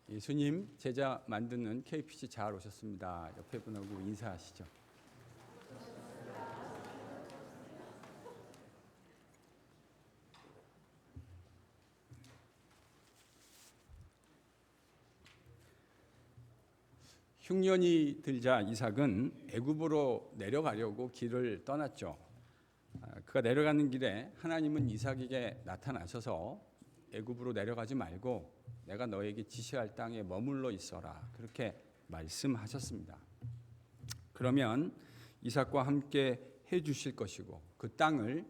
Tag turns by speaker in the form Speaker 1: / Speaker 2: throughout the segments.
Speaker 1: 예수님 제자 만드는 KPC 잘 오셨습니다. 옆에 분하고 인사하시죠. 흉년이 들자 이삭은 애굽으로 내려가려고 길을 떠났죠. 그가 내려가는 길에 하나님은 이삭에게 나타나셔서 애굽으로 내려가지 말고 내가 너에게 지시할 땅에 머물러 있어라, 그렇게 말씀하셨습니다. 그러면 이삭과 함께 해 주실 것이고 그 땅을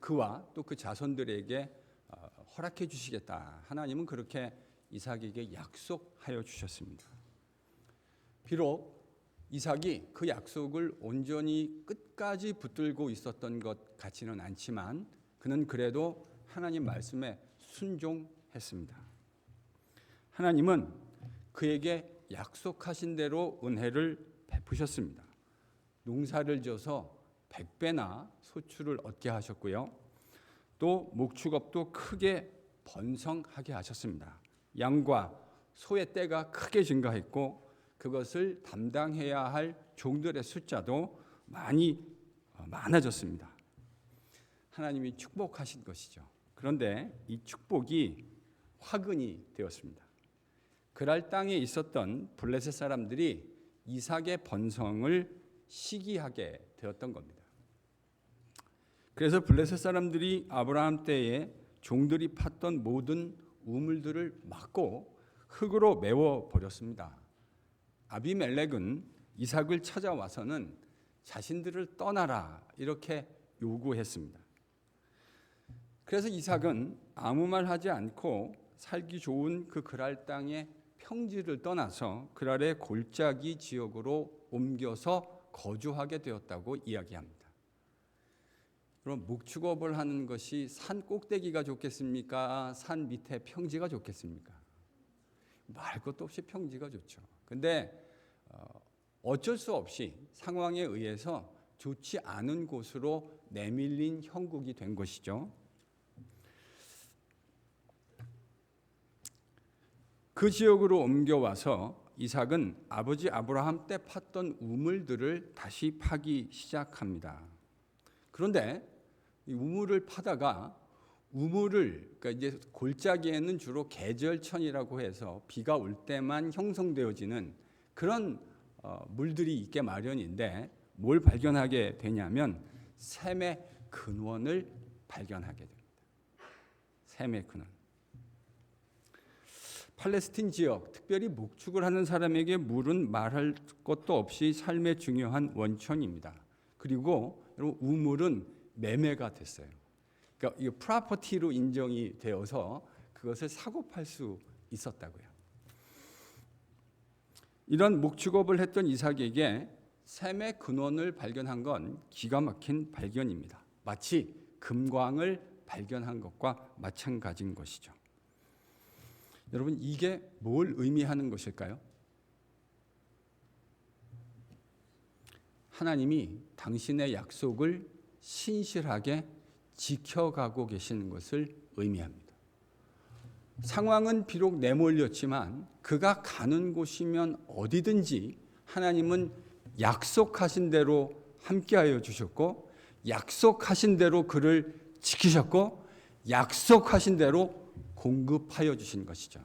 Speaker 1: 그와 또 그 자손들에게 허락해 주시겠다. 하나님은 그렇게 이삭에게 약속하여 주셨습니다. 비록 이삭이 그 약속을 온전히 끝까지 붙들고 있었던 것 같지는 않지만 그는 그래도 하나님 말씀에 순종했습니다. 하나님은 그에게 약속하신 대로 은혜를 베푸셨습니다. 농사를 져서 100배나 소출을 얻게 하셨고요. 또 목축업도 크게 번성하게 하셨습니다. 양과 소의 떼가 크게 증가했고 그것을 담당해야 할 종들의 숫자도 많아졌습니다. 하나님이 축복하신 것이죠. 그런데 이 축복이 화근이 되었습니다. 그랄 땅에 있었던 블레셋 사람들이 이삭의 번성을 시기하게 되었던 겁니다. 그래서 블레셋 사람들이 아브라함 때에 종들이 팠던 모든 우물들을 막고 흙으로 메워 버렸습니다. 아비멜렉은 이삭을 찾아와서는 자신들을 떠나라 이렇게 요구했습니다. 그래서 이삭은 아무 말 하지 않고 살기 좋은 그 그랄 땅의 평지를 떠나서 그랄의 골짜기 지역으로 옮겨서 거주하게 되었다고 이야기합니다. 그럼 목축업을 하는 것이 산 꼭대기가 좋겠습니까? 산 밑에 평지가 좋겠습니까? 말 것도 없이 평지가 좋죠. 근데 어쩔 수 없이 상황에 의해서 좋지 않은 곳으로 내밀린 형국이 된 것이죠. 그 지역으로 옮겨와서 이삭은 아버지 아브라함 때 팠던 우물들을 다시 파기 시작합니다. 그런데 이 우물을 파다가 그러니까 이제 골짜기에는 주로 계절천이라고 해서 비가 올 때만 형성되어지는 그런 물들이 있게 마련인데 뭘 발견하게 되냐면 샘의 근원을 발견하게 됩니다. 샘의 근원. 팔레스틴 지역, 특별히 목축을 하는 사람에게 물은 말할 것도 없이 삶의 중요한 원천입니다. 그리고 여러분 우물은 매매가 됐어요. 그러니까 이 프로퍼티로 인정이 되어서 그것을 사고 팔 수 있었다고요. 이런 목축업을 했던 이삭에게 샘의 근원을 발견한 건 기가 막힌 발견입니다. 마치 금광을 발견한 것과 마찬가지인 것이죠. 여러분, 이게 뭘 의미하는 것일까요? 하나님이 당신의 약속을 신실하게 지켜가고 계시는 것을 의미합니다. 상황은 비록 내몰렸지만 그가 가는 곳이면 어디든지 하나님은 약속하신 대로 함께하여 주셨고 약속하신 대로 그를 지키셨고 약속하신 대로 공급하여 주신 것이죠.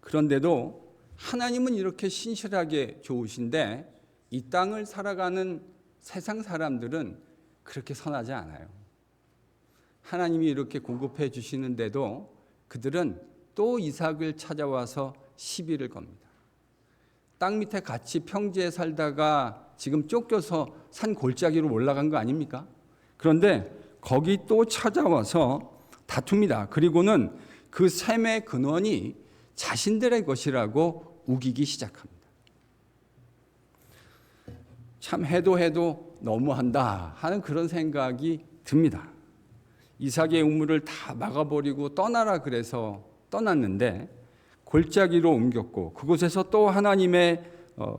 Speaker 1: 그런데도 하나님은 이렇게 신실하게 좋으신데 이 땅을 살아가는 세상 사람들은 그렇게 선하지 않아요. 하나님이 이렇게 공급해 주시는데도 그들은 또 이삭을 찾아와서 시비를 겁니다. 땅 밑에 같이 평지에 살다가 지금 쫓겨서 산 골짜기로 올라간 거 아닙니까? 그런데 거기 또 찾아와서 다툽니다. 그리고는 그 샘의 근원이 자신들의 것이라고 우기기 시작합니다. 참 해도 너무한다 하는 그런 생각이 듭니다. 이삭의 우물을 다 막아버리고 떠나라 그래서 떠났는데 골짜기로 옮겼고 그곳에서 또 하나님의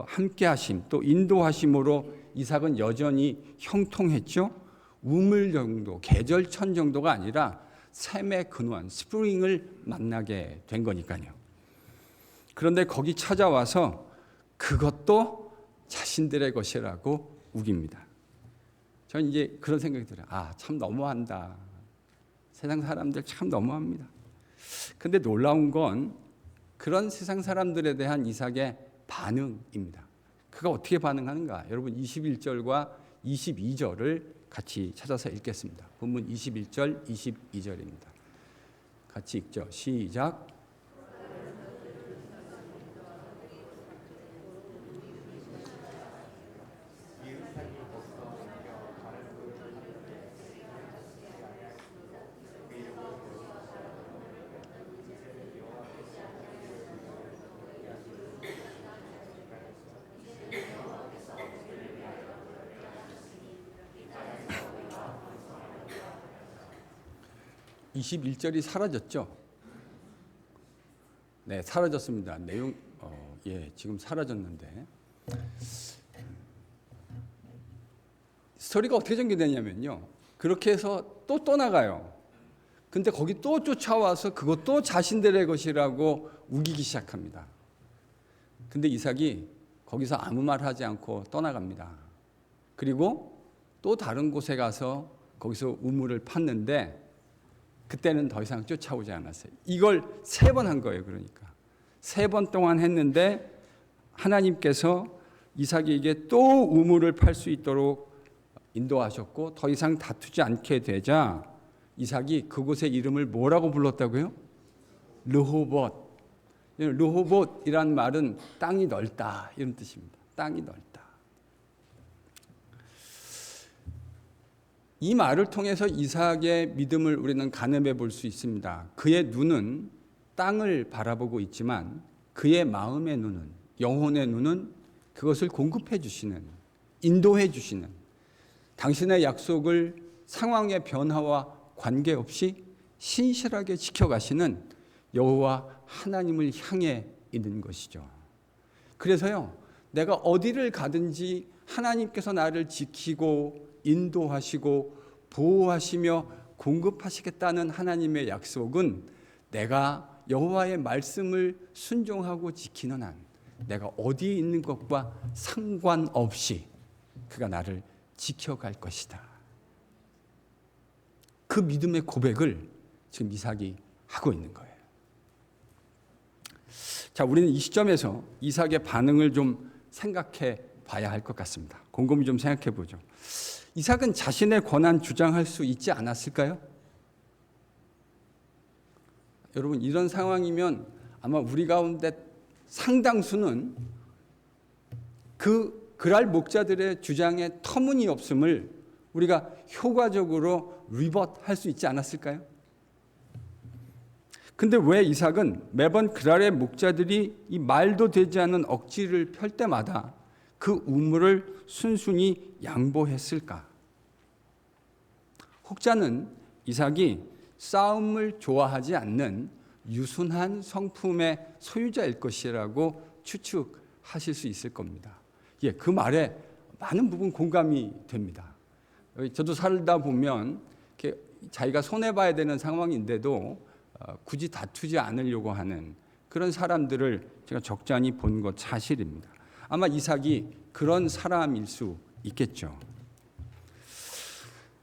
Speaker 1: 함께하심 또 인도하심으로 이삭은 여전히 형통했죠. 우물 정도, 계절천 정도가 아니라 샘의 근원, 스프링을 만나게 된 거니까요. 그런데 거기 찾아와서 그것도 자신들의 것이라고 우깁니다. 저는 이제 그런 생각이 들어요. 참 너무한다. 세상 사람들 참 너무합니다. 근데 놀라운 건 그런 세상 사람들에 대한 이삭의 반응입니다. 그가 어떻게 반응하는가? 여러분 21절과 22절을 같이 찾아서 읽겠습니다. 본문 21절, 22절입니다. 같이 읽죠. 시작. (21절이) 사라졌죠? 네, 사라졌습니다. 내용 지금 사라졌는데 스토리가 어떻게 전개되냐면요. 그렇게 해서 또 떠나가요. 근데 거기 또 쫓아와서 그것도 자신들의 것이라고 우기기 시작합니다. 근데 이삭이 거기서 아무 말 하지 않고 떠나갑니다. 그리고 또 다른 곳에 가서 거기서 우물을 팠는데 그때는 더 이상 쫓아오지 않았어요. 이걸 3번 한 거예요. 그러니까 3번 동안 했는데 하나님께서 이삭에게 또 우물을 팔 수 있도록 인도하셨고 더 이상 다투지 않게 되자 이삭이 그곳의 이름을 뭐라고 불렀다고요? 르호봇. 르호봇이란 말은 땅이 넓다 이런 뜻입니다. 땅이 넓다. 이 말을 통해서 이삭의 믿음을 우리는 가늠해 볼 수 있습니다. 그의 눈은 땅을 바라보고 있지만 그의 마음의 눈은, 영혼의 눈은 그것을 공급해 주시는, 인도해 주시는, 당신의 약속을 상황의 변화와 관계없이 신실하게 지켜가시는 여호와 하나님을 향해 있는 것이죠. 그래서요, 내가 어디를 가든지 하나님께서 나를 지키고 인도하시고 보호하시며 공급하시겠다는 하나님의 약속은 내가 여호와의 말씀을 순종하고 지키는 한 내가 어디에 있는 것과 상관없이 그가 나를 지켜갈 것이다. 그 믿음의 고백을 지금 이삭이 하고 있는 거예요. 자, 우리는 이 시점에서 이삭의 반응을 좀 생각해 봐야 할 것 같습니다. 곰곰이 좀 생각해 보죠. 이삭은 자신의 권한 주장할 수 있지 않았을까요? 여러분, 이런 상황이면 아마 우리 가운데 상당수는 그랄 목자들의 주장에 터무니없음을 우리가 효과적으로 리버트할 수 있지 않았을까요? 근데 왜 이삭은 매번 그랄의 목자들이 이 말도 되지 않은 억지를 펼 때마다 그 우물을 순순히 양보했을까? 혹자는 이삭이 싸움을 좋아하지 않는 유순한 성품의 소유자일 것이라고 추측하실 수 있을 겁니다. 그 말에 많은 부분 공감이 됩니다. 저도 살다 보면 자기가 손해봐야 되는 상황인데도 굳이 다투지 않으려고 하는 그런 사람들을 제가 적잖이 본 것 사실입니다. 아마 이삭이 그런 사람일 수 있겠죠.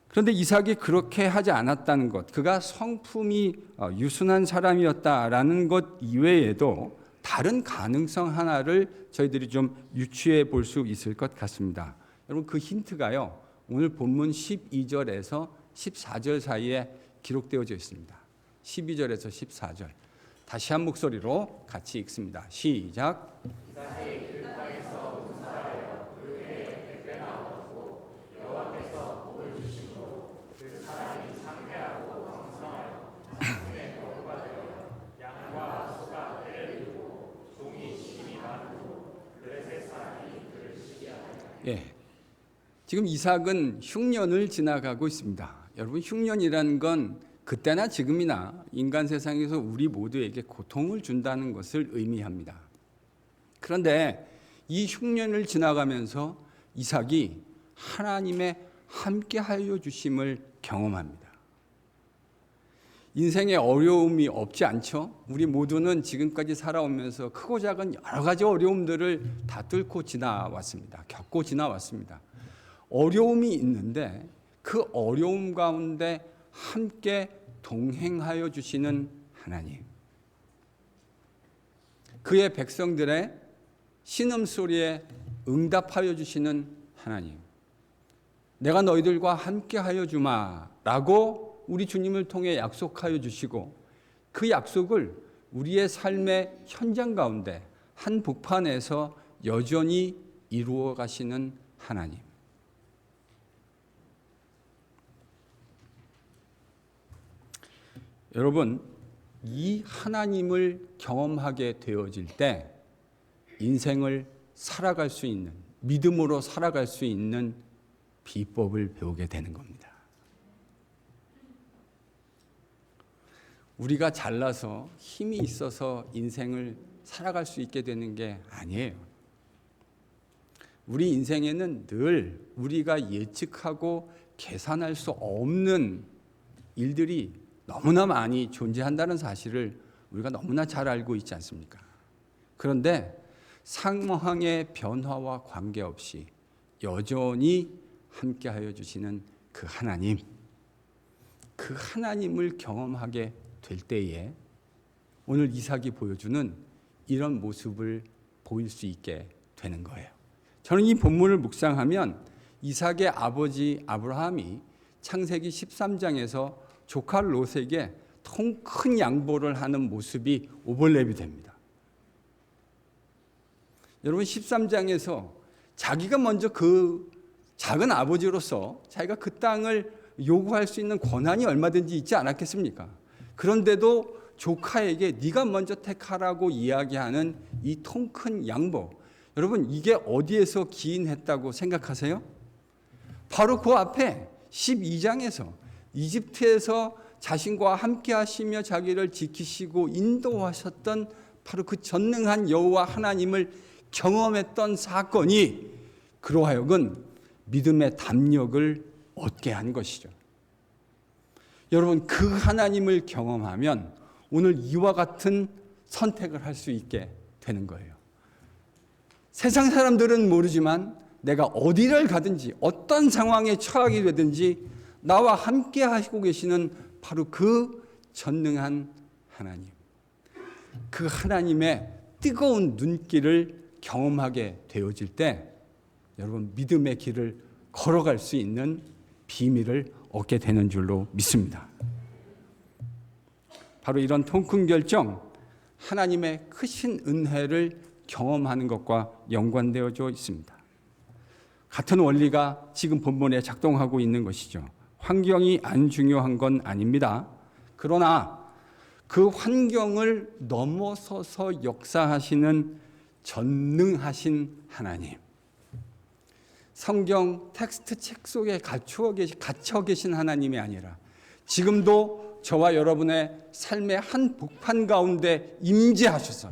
Speaker 1: 그런데 이삭이 그렇게 하지 않았다는 것, 그가 성품이 유순한 사람이었다라는 것 이외에도 다른 가능성 하나를 저희들이 좀 유추해 볼 수 있을 것 같습니다. 여러분, 그 힌트가요, 오늘 본문 12절에서 14절 사이에 기록되어져 있습니다. 12절에서 14절. 다시 한 목소리로 같이 읽습니다. 시작. 지금 이삭은 흉년을 지나가고 있습니다. 여러분, 흉년이라는 건 그때나 지금이나 인간 세상에서 우리 모두에게 고통을 준다는 것을 의미합니다. 그런데 이 흉년을 지나가면서 이삭이 하나님의 함께하여 주심을 경험합니다. 인생에 어려움이 없지 않죠? 우리 모두는 지금까지 살아오면서 크고 작은 여러 가지 어려움들을 다 뚫고 지나왔습니다. 겪고 지나왔습니다. 어려움이 있는데 그 어려움 가운데 함께 동행하여 주시는 하나님. 그의 백성들의 신음소리에 응답하여 주시는 하나님. 내가 너희들과 함께하여 주마 라고 우리 주님을 통해 약속하여 주시고 그 약속을 우리의 삶의 현장 가운데 한복판에서 여전히 이루어 가시는 하나님. 여러분, 이 하나님을 경험하게 되어질 때 인생을 살아갈 수 있는, 믿음으로 살아갈 수 있는 비법을 배우게 되는 겁니다. 우리가 잘나서 힘이 있어서 인생을 살아갈 수 있게 되는 게 아니에요. 우리 인생에는 늘 우리가 예측하고 계산할 수 없는 일들이 너무나 많이 존재한다는 사실을 우리가 너무나 잘 알고 있지 않습니까? 그런데 상황의 변화와 관계없이 여전히 함께하여 주시는 그 하나님, 그 하나님을 경험하게 될 때에 오늘 이삭이 보여주는 이런 모습을 보일 수 있게 되는 거예요. 저는 이 본문을 묵상하면 이삭의 아버지 아브라함이 창세기 13장에서 조카 롯에게 통 큰 양보를 하는 모습이 오버랩이 됩니다. 여러분 13장에서 자기가 먼저 그 작은 아버지로서 자기가 그 땅을 요구할 수 있는 권한이 얼마든지 있지 않았겠습니까? 그런데도 조카에게 네가 먼저 택하라고 이야기하는 이 통 큰 양보. 여러분 이게 어디에서 기인했다고 생각하세요? 바로 그 앞에 12장에서 이집트에서 자신과 함께 하시며 자기를 지키시고 인도하셨던 바로 그 전능한 여호와 하나님을 경험했던 사건이 그로 하여금 믿음의 담력을 얻게 한 것이죠. 여러분 그 하나님을 경험하면 오늘 이와 같은 선택을 할 수 있게 되는 거예요. 세상 사람들은 모르지만 내가 어디를 가든지 어떤 상황에 처하게 되든지 나와 함께 하시고 계시는 바로 그 전능한 하나님. 그 하나님의 뜨거운 눈길을 경험하게 되어질 때 여러분 믿음의 길을 걸어갈 수 있는 비밀을 얻게 되는 줄로 믿습니다. 바로 이런 통 큰 결정, 하나님의 크신 은혜를 경험하는 것과 연관되어져 있습니다. 같은 원리가 지금 본문에 작동하고 있는 것이죠. 환경이 안 중요한 건 아닙니다. 그러나 그 환경을 넘어서서 역사하시는 전능하신 하나님. 성경 텍스트 책 속에 갇혀 계신 하나님이 아니라 지금도 저와 여러분의 삶의 한 복판 가운데 임재하셔서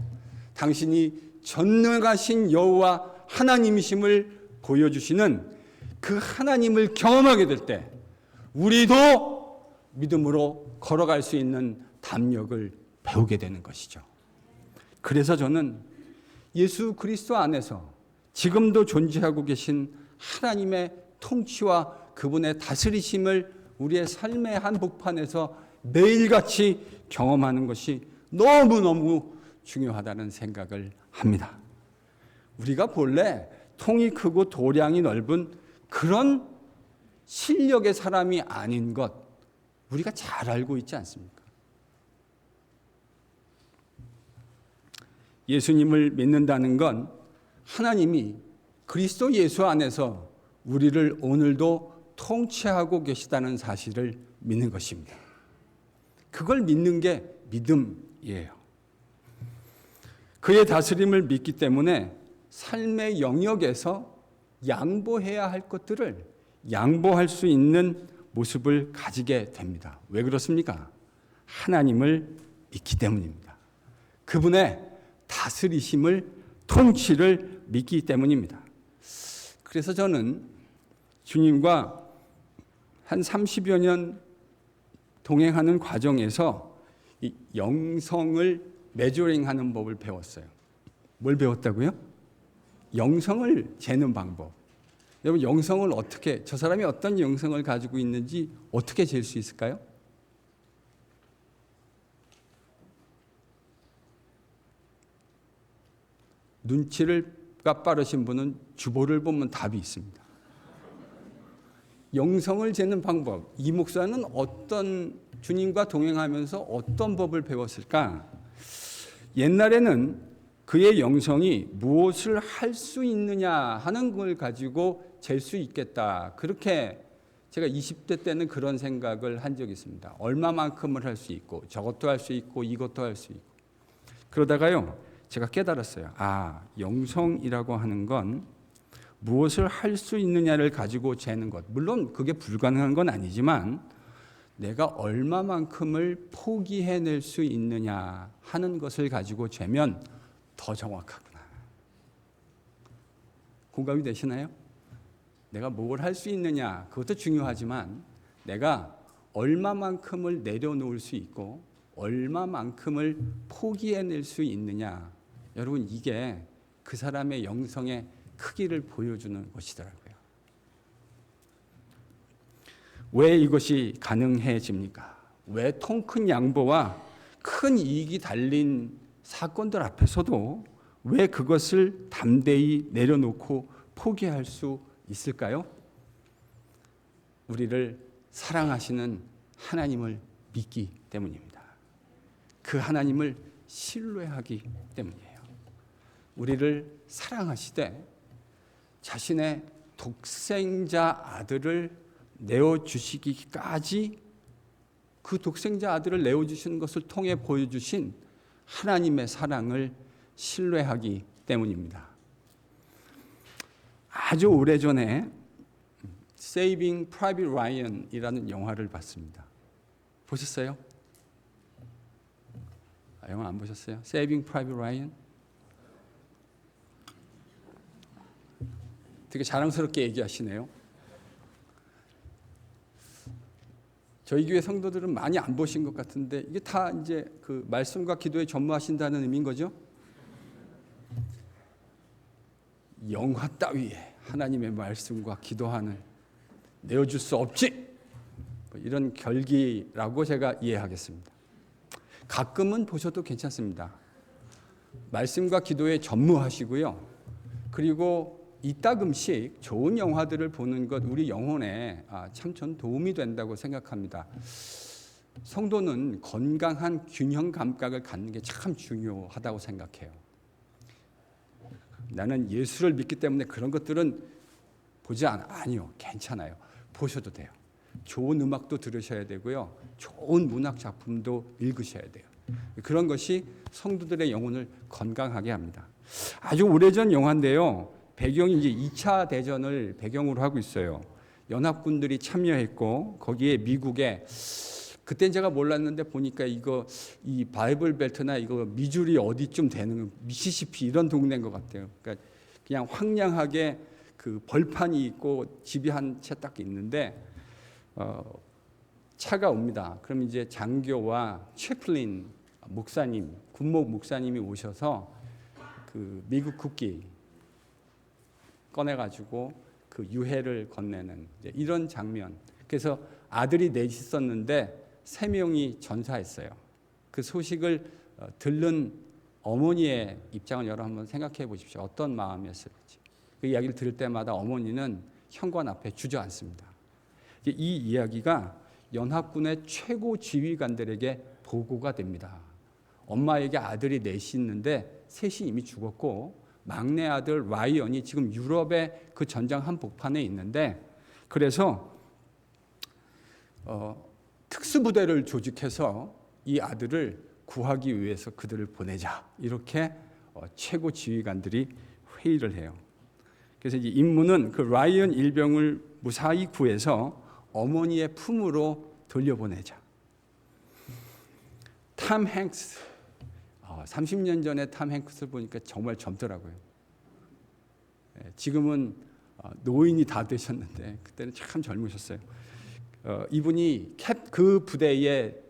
Speaker 1: 당신이 전능하신 여호와 하나님이심을 보여주시는 그 하나님을 경험하게 될 때 우리도 믿음으로 걸어갈 수 있는 담력을 배우게 되는 것이죠. 그래서 저는 예수 그리스도 안에서 지금도 존재하고 계신 하나님의 통치와 그분의 다스리심을 우리의 삶의 한복판에서 매일같이 경험하는 것이 너무너무 중요하다는 생각을 합니다. 우리가 본래 통이 크고 도량이 넓은 그런 실력의 사람이 아닌 것 우리가 잘 알고 있지 않습니까? 예수님을 믿는다는 건 하나님이 그리스도 예수 안에서 우리를 오늘도 통치하고 계시다는 사실을 믿는 것입니다. 그걸 믿는 게 믿음이에요. 그의 다스림을 믿기 때문에 삶의 영역에서 양보해야 할 것들을 양보할 수 있는 모습을 가지게 됩니다. 왜 그렇습니까? 하나님을 믿기 때문입니다. 그분의 다스리심을, 통치를 믿기 때문입니다. 그래서 저는 주님과 한 30여 년 동행하는 과정에서 이 영성을 메저링하는 법을 배웠어요. 뭘 배웠다고요? 영성을 재는 방법. 여러분, 영성을 어떻게, 저 사람이 어떤 영성을 가지고 있는지 어떻게 잴 수 있을까요? 눈치가 빠르신 분은 주보를 보면 답이 있습니다. 영성을 재는 방법. 이 목사는 어떤 주님과 동행하면서 어떤 법을 배웠을까? 옛날에는 그의 영성이 무엇을 할 수 있느냐 하는 걸 가지고 잴 수 있겠다. 그렇게 제가 20대 때는 그런 생각을 한 적이 있습니다. 얼마만큼을 할 수 있고 저것도 할 수 있고 이것도 할 수 있고. 그러다가요, 제가 깨달았어요. 영성이라고 하는 건 무엇을 할 수 있느냐를 가지고 재는 것. 물론 그게 불가능한 건 아니지만 내가 얼마만큼을 포기해낼 수 있느냐 하는 것을 가지고 재면 더 정확하구나. 공감이 되시나요? 내가 뭘 할 수 있느냐, 그것도 중요하지만 내가 얼마만큼을 내려놓을 수 있고 얼마만큼을 포기해낼 수 있느냐. 여러분, 이게 그 사람의 영성의 크기를 보여주는 것이더라고요. 왜 이것이 가능해집니까? 왜 통 큰 양보와 큰 이익이 달린 사건들 앞에서도 왜 그것을 담대히 내려놓고 포기할 수 있을까요? 우리를 사랑하시는 하나님을 믿기 때문입니다. 그 하나님을 신뢰하기 때문이에요. 우리를 사랑하시되 자신의 독생자 아들을 내어주시기까지 그 독생자 아들을 내어주시는 것을 통해 보여주신 하나님의 사랑을 신뢰하기 때문입니다. 아주 오래전에 Saving Private Ryan이라는 영화를 봤습니다. 보셨어요? 영화 안 보셨어요? Saving Private Ryan? 되게 자랑스럽게 얘기하시네요. 저희 교회 성도들은 많이 안 보신 것 같은데 이게 다 이제 그 말씀과 기도에 전무하신다는 의미인 거죠? 영화 따위에 하나님의 말씀과 기도하는 내어줄 수 없지, 이런 결기라고 제가 이해하겠습니다. 가끔은 보셔도 괜찮습니다. 말씀과 기도에 전무하시고요. 그리고 이따금씩 좋은 영화들을 보는 것 우리 영혼에 참 전 도움이 된다고 생각합니다. 성도는 건강한 균형 감각을 갖는 게 참 중요하다고 생각해요. 나는 예수를 믿기 때문에 그런 것들은 보지 않아. 아니요, 괜찮아요. 보셔도 돼요. 좋은 음악도 들으셔야 되고요. 좋은 문학 작품도 읽으셔야 돼요. 그런 것이 성도들의 영혼을 건강하게 합니다. 아주 오래전 영화인데요. 배경이 이제 2차 대전을 배경으로 하고 있어요. 연합군들이 참여했고 거기에 미국에 그땐 제가 몰랐는데 보니까 이 바이블 벨트나 이거 미주리 어디쯤 되는 미시시피 이런 동네인 것 같아요. 그러니까 그냥 황량하게 그 벌판이 있고 집이 한 채 딱 있는데 차가 옵니다. 그럼 이제 장교와 채플린 목사님, 군목 목사님이 오셔서 그 미국 국기 꺼내가지고 그 유해를 건네는 이런 장면. 그래서 아들이 넷이 있었는데 3명이 전사했어요. 그 소식을 들은 어머니의 입장을 여러분 한번 생각해 보십시오. 어떤 마음이었을지. 그 이야기를 들을 때마다 어머니는 현관 앞에 주저앉습니다. 이 이야기가 연합군의 최고 지휘관들에게 보고가 됩니다. 엄마에게 아들이 넷이 있는데 셋이 이미 죽었고 막내 아들 라이언이 지금 유럽의 그 전장 한복판에 있는데 그래서 특수부대를 조직해서 이 아들을 구하기 위해서 그들을 보내자. 이렇게 최고 지휘관들이 회의를 해요. 그래서 이제 임무는 그 라이언 일병을 무사히 구해서 어머니의 품으로 돌려보내자. 탐 행스, 30년 전에 탐 행스를 보니까 정말 젊더라고요. 지금은 노인이 다 되셨는데 그때는 참 젊으셨어요. 이분이 그 부대의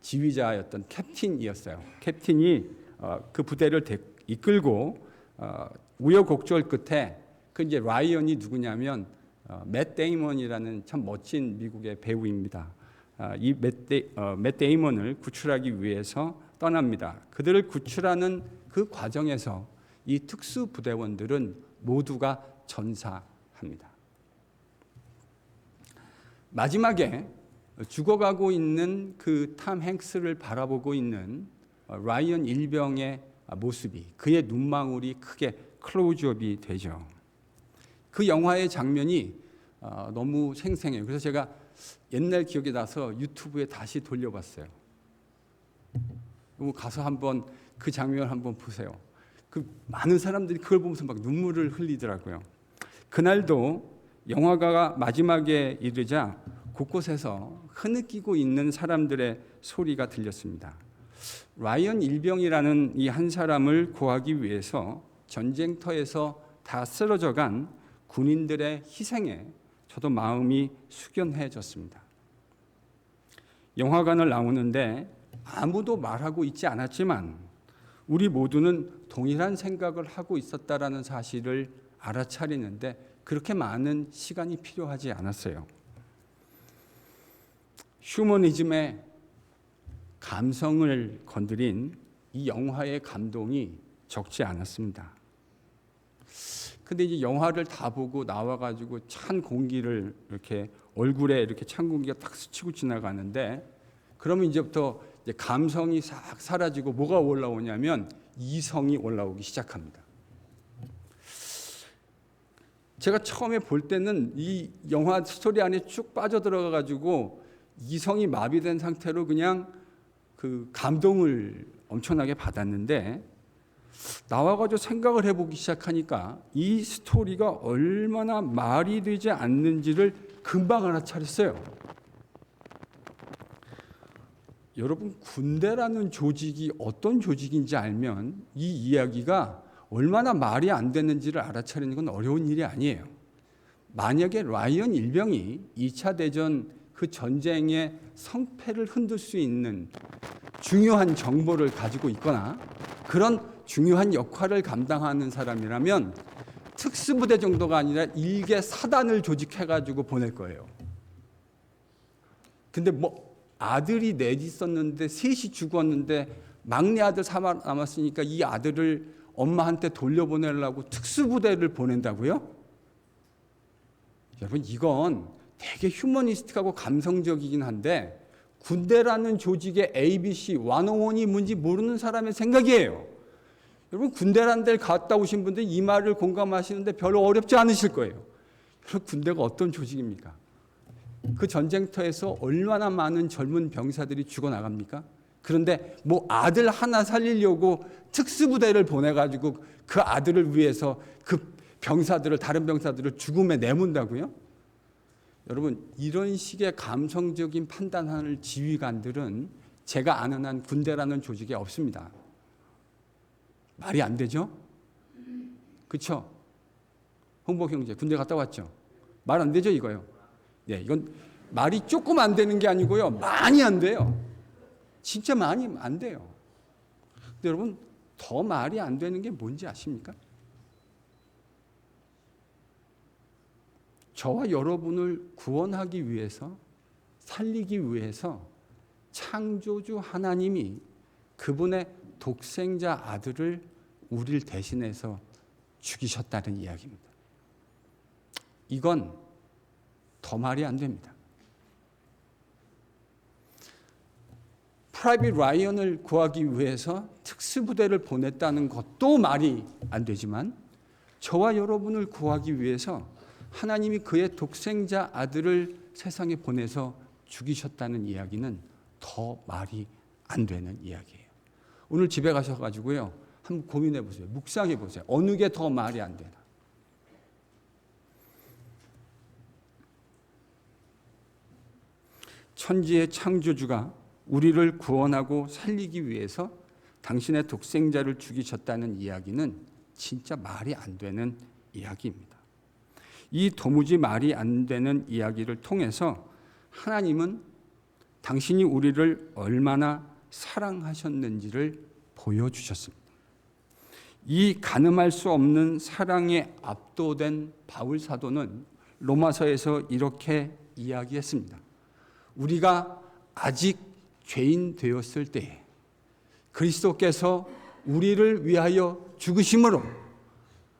Speaker 1: 지휘자였던 캡틴이었어요. 캡틴이 그 부대를 이끌고 우여곡절 끝에 그 이제 라이언이 누구냐면 맷 데이먼이라는 참 멋진 미국의 배우입니다. 이 맷 데이먼을 구출하기 위해서 떠납니다. 그들을 구출하는 그 과정에서 이 특수 부대원들은 모두가 전사합니다. 마지막에 죽어가고 있는 그 탐 행스를 바라보고 있는 라이언 일병의 모습이, 그의 눈망울이 크게 클로즈업이 되죠. 그 영화의 장면이 너무 생생해요. 그래서 제가 옛날 기억이 나서 유튜브에 다시 돌려봤어요. 가서 한번 그 장면을 한번 보세요. 그 많은 사람들이 그걸 보면서 막 눈물을 흘리더라고요. 그날도 영화가 마지막에 이르자 곳곳에서 흐느끼고 있는 사람들의 소리가 들렸습니다. 라이언 일병이라는 이 한 사람을 구하기 위해서 전쟁터에서 다 쓰러져간 군인들의 희생에 저도 마음이 숙연해졌습니다. 영화관을 나오는데 아무도 말하고 있지 않았지만 우리 모두는 동일한 생각을 하고 있었다라는 사실을 알아차리는데 그렇게 많은 시간이 필요하지 않았어요. 휴머니즘의 감성을 건드린 이 영화의 감동이 적지 않았습니다. 근데 이제 영화를 다 보고 나와가지고 찬 공기를 이렇게 얼굴에 이렇게 찬 공기가 딱 스치고 지나가는데 그러면 이제부터 이제 감성이 싹 사라지고 뭐가 올라오냐면 이성이 올라오기 시작합니다. 제가 처음에 볼 때는 이 영화 스토리 안에 쭉 빠져들어가가지고 이성이 마비된 상태로 그냥 그 감동을 엄청나게 받았는데 나와가지고 생각을 해보기 시작하니까 이 스토리가 얼마나 말이 되지 않는지를 금방 알아차렸어요. 여러분, 군대라는 조직이 어떤 조직인지 알면 이 이야기가 얼마나 말이 안 되는지를 알아차리는 건 어려운 일이 아니에요. 만약에 라이언 일병이 2차 대전 그 전쟁의 성패를 흔들 수 있는 중요한 정보를 가지고 있거나 그런 중요한 역할을 감당하는 사람이라면 특수부대 정도가 아니라 일개 사단을 조직해가지고 보낼 거예요. 근데 뭐 아들이 넷 있었는데 셋이 죽었는데 막내 아들 살아남았으니까 이 아들을 엄마한테 돌려보내려고 특수부대를 보낸다고요? 여러분, 이건 되게 휴머니스틱하고 감성적이긴 한데 군대라는 조직의 ABC, 101이 뭔지 모르는 사람의 생각이에요. 여러분, 군대라는 데를 갔다 오신 분들 이 말을 공감하시는데 별로 어렵지 않으실 거예요. 여러분, 군대가 어떤 조직입니까? 그 전쟁터에서 얼마나 많은 젊은 병사들이 죽어나갑니까? 그런데 뭐 아들 하나 살리려고 특수부대를 보내가지고 그 아들을 위해서 그 병사들을, 다른 병사들을 죽음에 내몬다고요? 여러분, 이런 식의 감성적인 판단하는 지휘관들은 제가 아는 한 군대라는 조직에 없습니다. 말이 안 되죠? 그렇죠? 홍복 형제 군대 갔다 왔죠? 말 안 되죠, 이거요? 네, 이건 말이 조금 안 되는 게 아니고요, 많이 안 돼요. 진짜 많이 안 돼요. 근데 여러분, 더 말이 안 되는 게 뭔지 아십니까? 저와 여러분을 구원하기 위해서, 살리기 위해서 창조주 하나님이 그분의 독생자 아들을 우리를 대신해서 죽이셨다는 이야기입니다. 이건 더 말이 안 됩니다. 프라이빗 라이언을 구하기 위해서 특수부대를 보냈다는 것도 말이 안 되지만 저와 여러분을 구하기 위해서 하나님이 그의 독생자 아들을 세상에 보내서 죽이셨다는 이야기는 더 말이 안 되는 이야기예요. 오늘 집에 가셔가지고요, 한번 고민해 보세요. 묵상해 보세요. 어느 게 더 말이 안 되나? 천지의 창조주가 우리를 구원하고 살리기 위해서 당신의 독생자를 죽이셨다는 이야기는 진짜 말이 안 되는 이야기입니다. 이 도무지 말이 안 되는 이야기를 통해서 하나님은 당신이 우리를 얼마나 사랑하셨는지를 보여주셨습니다. 이 가늠할 수 없는 사랑에 압도된 바울 사도는 로마서에서 이렇게 이야기했습니다. 우리가 아직 죄인 되었을 때에 그리스도께서 우리를 위하여 죽으심으로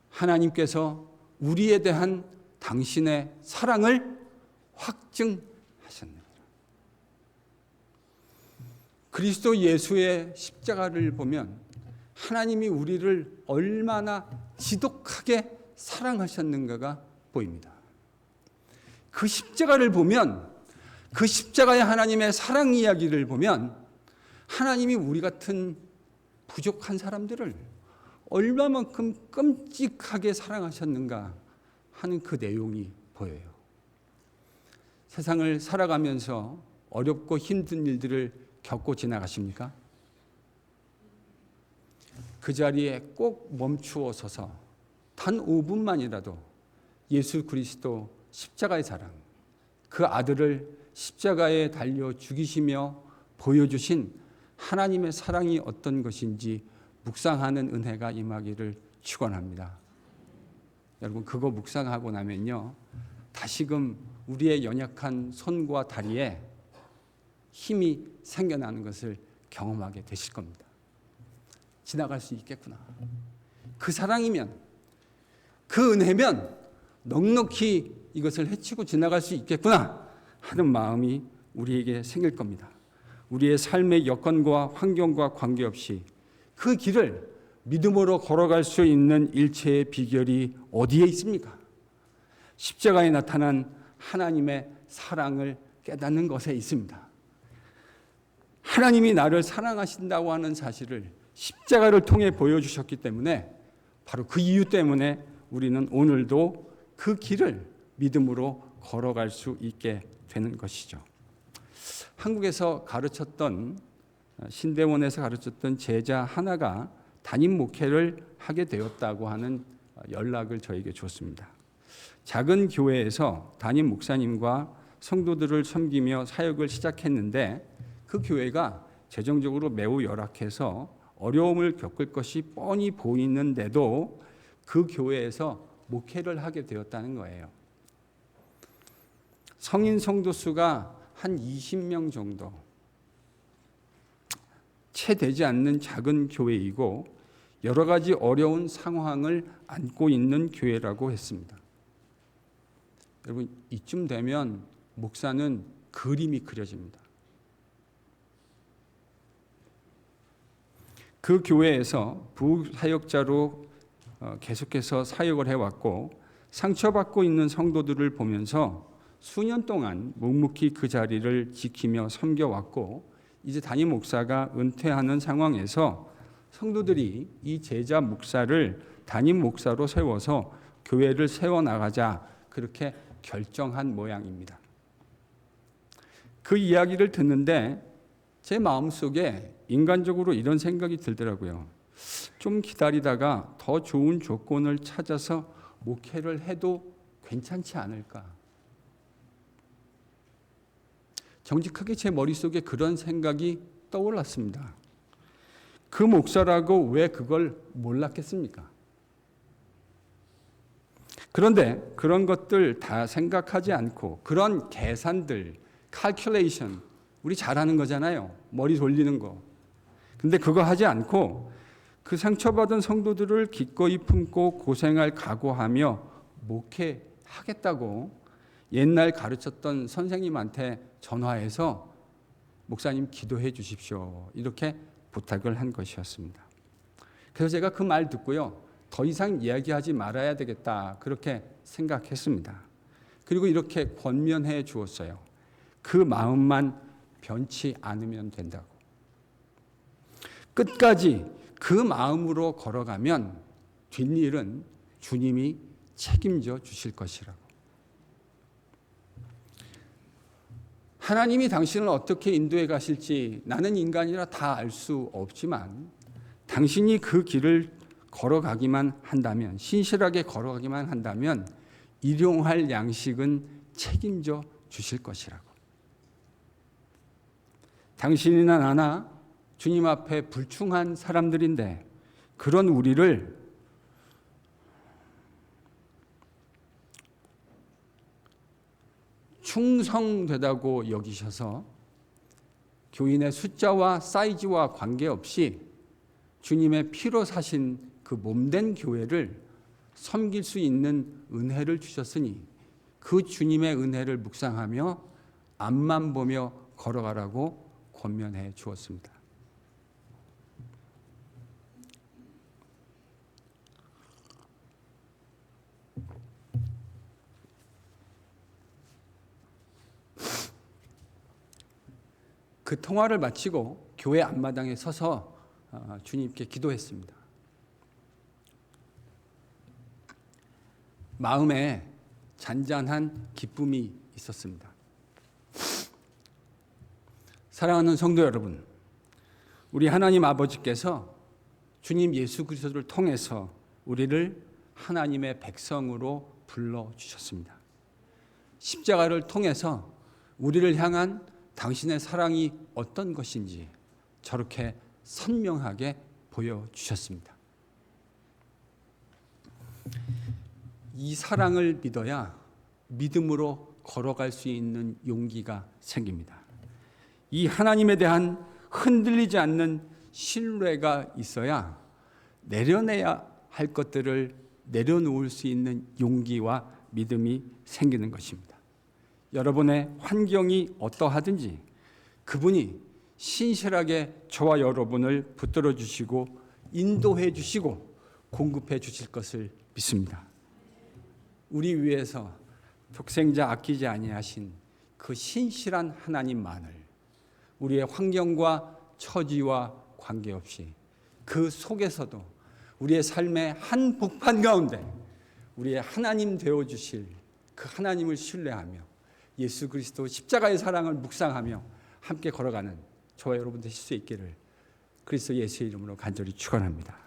Speaker 1: 하나님께서 우리에 대한 당신의 사랑을 확증하셨습니다. 그리스도 예수의 십자가를 보면 하나님이 우리를 얼마나 지독하게 사랑하셨는가가 보입니다. 그 십자가를 보면, 그 십자가의 하나님의 사랑 이야기를 보면 하나님이 우리 같은 부족한 사람들을 얼마만큼 끔찍하게 사랑하셨는가 하는 그 내용이 보여요. 세상을 살아가면서 어렵고 힘든 일들을 겪고 지나가십니까? 그 자리에 꼭 멈추어 서서 단 5분만이라도 예수 그리스도 십자가의 사랑, 그 아들을 십자가에 달려 죽이시며 보여주신 하나님의 사랑이 어떤 것인지 묵상하는 은혜가 임하기를 축원합니다. 여러분, 그거 묵상하고 나면요, 다시금 우리의 연약한 손과 다리에 힘이 생겨나는 것을 경험하게 되실 겁니다. 지나갈 수 있겠구나. 그 사랑이면, 그 은혜면 넉넉히 이것을 헤치고 지나갈 수 있겠구나 하는 마음이 우리에게 생길 겁니다. 우리의 삶의 여건과 환경과 관계없이 그 길을 믿음으로 걸어갈 수 있는 일체의 비결이 어디에 있습니까? 십자가에 나타난 하나님의 사랑을 깨닫는 것에 있습니다. 하나님이 나를 사랑하신다고 하는 사실을 십자가를 통해 보여주셨기 때문에, 바로 그 이유 때문에 우리는 오늘도 그 길을 믿음으로 걸어갈 수 있게 되는 것이죠. 한국에서 가르쳤던, 신대원에서 가르쳤던 제자 하나가 담임 목회를 하게 되었다고 하는 연락을 저에게 줬습니다. 작은 교회에서 담임 목사님과 성도들을 섬기며 사역을 시작했는데, 그 교회가 재정적으로 매우 열악해서 어려움을 겪을 것이 뻔히 보이는데도 그 교회에서 목회를 하게 되었다는 거예요. 성인 성도 수가 한 20명 정도 채 되지 않는 작은 교회이고 여러 가지 어려운 상황을 안고 있는 교회라고 했습니다. 여러분, 이쯤 되면 목사는 그림이 그려집니다. 그 교회에서 부사역자로 계속해서 사역을 해왔고, 상처받고 있는 성도들을 보면서 수년 동안 묵묵히 그 자리를 지키며 섬겨왔고, 이제 담임 목사가 은퇴하는 상황에서 성도들이 이 제자 목사를 담임 목사로 세워서 교회를 세워나가자, 그렇게 결정한 모양입니다. 그 이야기를 듣는데 제 마음속에 인간적으로 이런 생각이 들더라고요. 좀 기다리다가 더 좋은 조건을 찾아서 목회를 해도 괜찮지 않을까. 정직하게 제 머릿속에 그런 생각이 떠올랐습니다. 그 목사라고 왜 그걸 몰랐겠습니까? 그런데 그런 것들 다 생각하지 않고, 그런 계산들, calculation, 우리 잘하는 거잖아요. 머리 돌리는 거. 근데 그거 하지 않고 그 상처받은 성도들을 기꺼이 품고 고생할 각오하며 목회하겠다고 옛날 가르쳤던 선생님한테 전화해서 목사님 기도해 주십시오, 이렇게 부탁을 한 것이었습니다. 그래서 제가 그 말 듣고요, 더 이상 이야기하지 말아야 되겠다, 그렇게 생각했습니다. 그리고 이렇게 권면해 주었어요. 그 마음만 변치 않으면 된다고. 끝까지 그 마음으로 걸어가면 뒷일은 주님이 책임져 주실 것이라고. 하나님이 당신을 어떻게 인도해 가실지 나는 인간이라 다 알 수 없지만, 당신이 그 길을 걸어가기만 한다면, 신실하게 걸어가기만 한다면 일용할 양식은 책임져 주실 것이라고. 당신이나 나나 주님 앞에 불충한 사람들인데 그런 우리를 충성되다고 여기셔서 교인의 숫자와 사이즈와 관계없이 주님의 피로 사신 그 몸된 교회를 섬길 수 있는 은혜를 주셨으니 그 주님의 은혜를 묵상하며 앞만 보며 걸어가라고 권면해 주었습니다. 그 통화를 마치고 교회 앞마당에 서서 주님께 기도했습니다. 마음에 잔잔한 기쁨이 있었습니다. 사랑하는 성도 여러분, 우리 하나님 아버지께서 주님 예수 그리스도를 통해서 우리를 하나님의 백성으로 불러주셨습니다. 십자가를 통해서 우리를 향한 당신의 사랑이 어떤 것인지 저렇게 선명하게 보여주셨습니다. 이 사랑을 믿어야 믿음으로 걸어갈 수 있는 용기가 생깁니다. 이 하나님에 대한 흔들리지 않는 신뢰가 있어야 내려내야 할 것들을 내려놓을 수 있는 용기와 믿음이 생기는 것입니다. 여러분의 환경이 어떠하든지 그분이 신실하게 저와 여러분을 붙들어 주시고 인도해 주시고 공급해 주실 것을 믿습니다. 우리 위해서 독생자 아끼지 아니하신 그 신실한 하나님만을 우리의 환경과 처지와 관계없이 그 속에서도 우리의 삶의 한 복판 가운데 우리의 하나님 되어주실 그 하나님을 신뢰하며 예수 그리스도 십자가의 사랑을 묵상하며 함께 걸어가는 저와 여러분 되실 수 있기를 그리스도 예수의 이름으로 간절히 축원합니다.